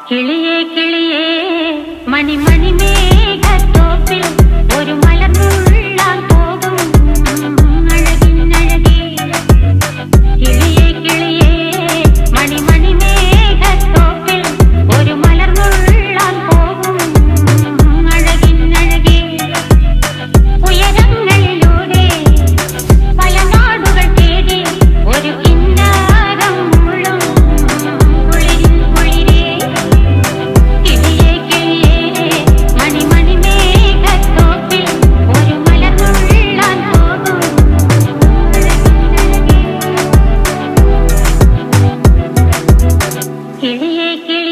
കിളിയേ കിളിയേ മണിമണി മേഘത്തോപ്പിൽ ഒരു മലർന്നുള്ളാൻ പോകും അഴകിനഴകേ. കിളിയേ കിളിയേ മണിമണി മേഘത്തോപ്പിൽ ഒരു മലർന്നുള്ളാൻ പോകും അഴകിനഴകേ. ഉയരങ്ങളിലൂടെ പല നാടുകൾ തേടി ഒരു കിന്നാരം മുള്ളും കുളിരിൻ കുളിരേ. കിളിയേ കിളിയേ മണിമണി മേഘത്തോപ്പിൽ ഒരു മലർന്നുള്ളാൻ പോകും അഴകിനഴകേ. കിളിയേ കിളിയേ